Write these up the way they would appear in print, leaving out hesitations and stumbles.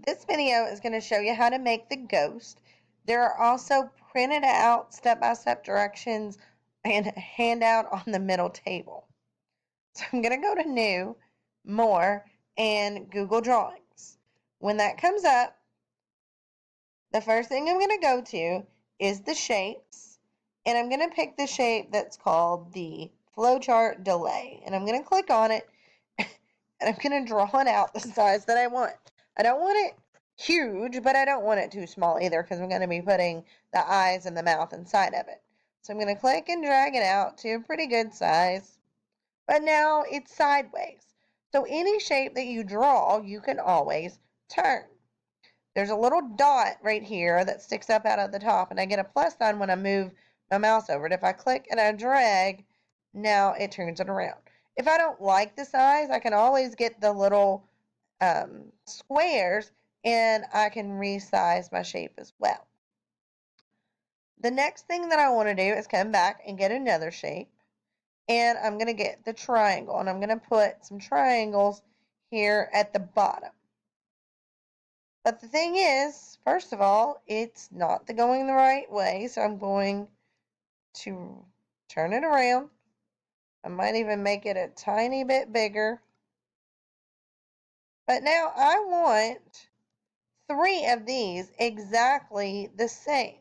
This video is going to show you how to make the ghost. There are also printed out step-by-step directions and a handout on the middle table. So I'm going to go to New, More, and Google Drawings. When that comes up, the first thing I'm going to go to is the shapes, and I'm going to pick the shape that's called the flowchart delay, and I'm going to click on it, and I'm going to draw it out the size that I want. I don't want it huge, but I don't want it too small either because I'm going to be putting the eyes and the mouth inside of it. So I'm going to click and drag it out to a pretty good size, but now it's sideways. So any shape that you draw, you can always turn. There's a little dot right here that sticks up out of the top, and I get a plus sign when I move my mouse over it. If I click and I drag, now it turns it around. If I don't like the size, I can always get the little squares and I can resize my shape as well. The next thing that I want to do is come back and get another shape, and I'm going to get the triangle, and I'm going to put some triangles here at the bottom. But the thing is, first of all, it's not going the right way, so I'm going to turn it around. I might even make it a tiny bit bigger. But now I want 3 of these exactly the same.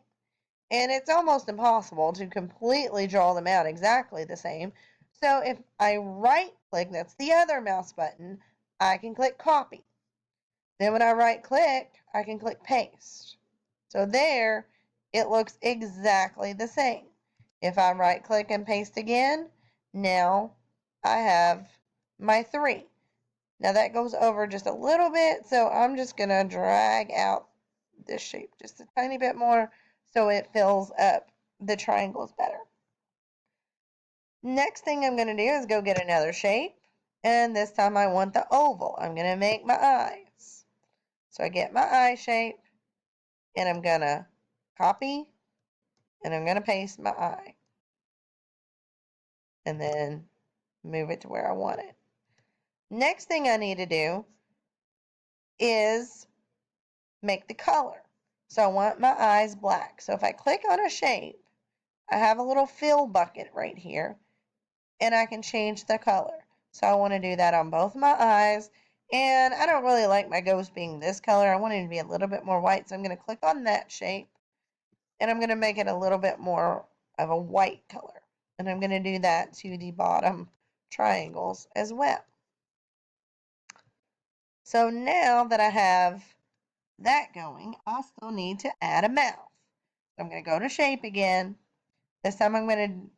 And it's almost impossible to completely draw them out exactly the same. So if I right click, that's the other mouse button, I can click copy. Then when I right click, I can click paste. So there, it looks exactly the same. If I right click and paste again, now I have my 3. Now that goes over just a little bit, so I'm just going to drag out this shape just a tiny bit more so it fills up the triangles better. Next thing I'm going to do is go get another shape, and this time I want the oval. I'm going to make my eyes. So I get my eye shape, and I'm going to copy, and I'm going to paste my eye, and then move it to where I want it. Next thing I need to do is make the color. So I want my eyes black. So if I click on a shape, I have a little fill bucket right here, and I can change the color. So I want to do that on both my eyes, and I don't really like my ghost being this color. I want it to be a little bit more white, so I'm going to click on that shape, and I'm going to make it a little bit more of a white color. And I'm going to do that to the bottom triangles as well. So now that I have that going, I still need to add a mouth. I'm going to go to shape again. This time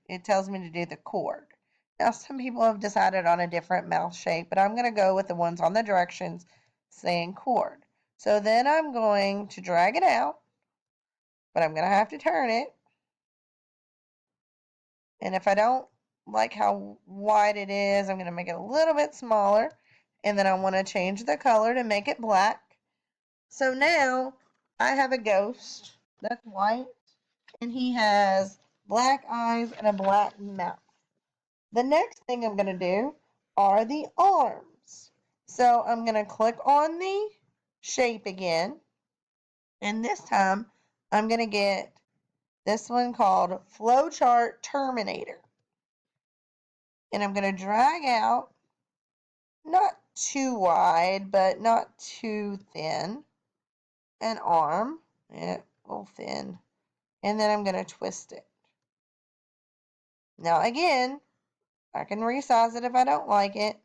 it tells me to do the chord. Now some people have decided on a different mouth shape, but I'm going to go with the ones on the directions saying chord. So then I'm going to drag it out, but I'm going to have to turn it. And if I don't like how wide it is, I'm going to make it a little bit smaller. And then I want to change the color to make it black. So now I have a ghost that's white, and he has black eyes and a black mouth. The next thing I'm going to do are the arms. So I'm going to click on the shape again, and this time I'm going to get this one called Flowchart Terminator. And I'm going to drag out, not too wide, but not too thin, an arm, a little thin, and then I'm going to twist it. Now again, I can resize it if I don't like it.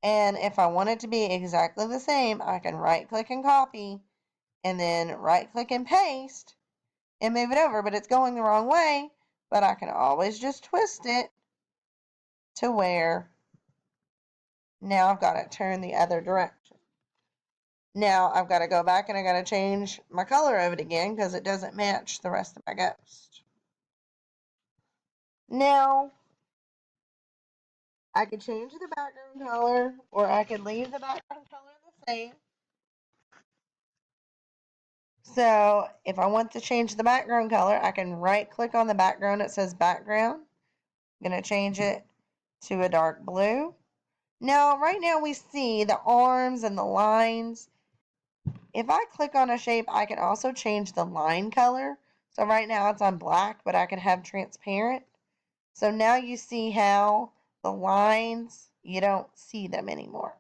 And if I want it to be exactly the same, I can right click and copy, and then right click and paste and move it over, but it's going the wrong way, but I can always just twist it to where now I've got to turn the other direction. Now I've got to go back and I got to change my color of it again because it doesn't match the rest of my ghost. Now I could change the background color, or I could leave the background color the same. So if I want to change the background color, I can right click on the background. It says background. I'm going to change it to a dark blue. Now, right now we see the arms and the lines if I click on a shape, I can also change the line color. So right now it's on black, but I can have transparent. So now you see how the lines, you don't see them anymore.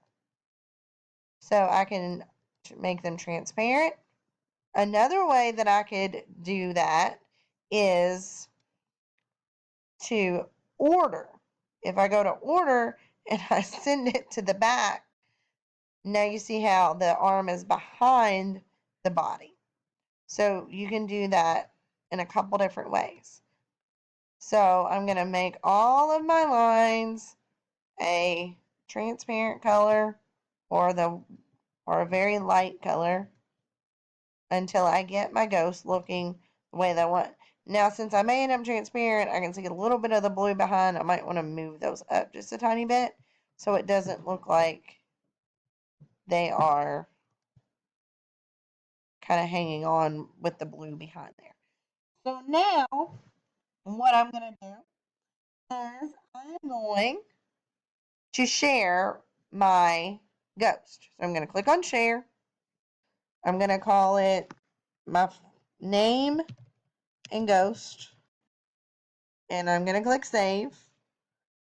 So I can make them transparent. Another way that I could do that is to order. If I go to order and I send it to the back, now you see how the arm is behind the body. So you can do that in a couple different ways. So I'm going to make all of my lines a transparent color or a very light color until I get my ghost looking the way that I want. Now, since I made them transparent, I can see a little bit of the blue behind. I might want to move those up just a tiny bit so it doesn't look like they are kind of hanging on with the blue behind there. So now, what I'm going to do is I'm going to share my ghost. So I'm going to click on share. I'm going to call it my name and ghost. And I'm going to click save.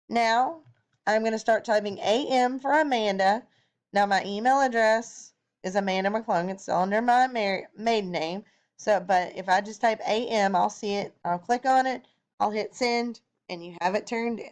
Now, I'm going to start typing AM for Amanda. Now, my email address is Amanda McClung. It's under my maiden name. So, but if I just type AM, I'll see it. I'll click on it. I'll hit send, and you have it turned in.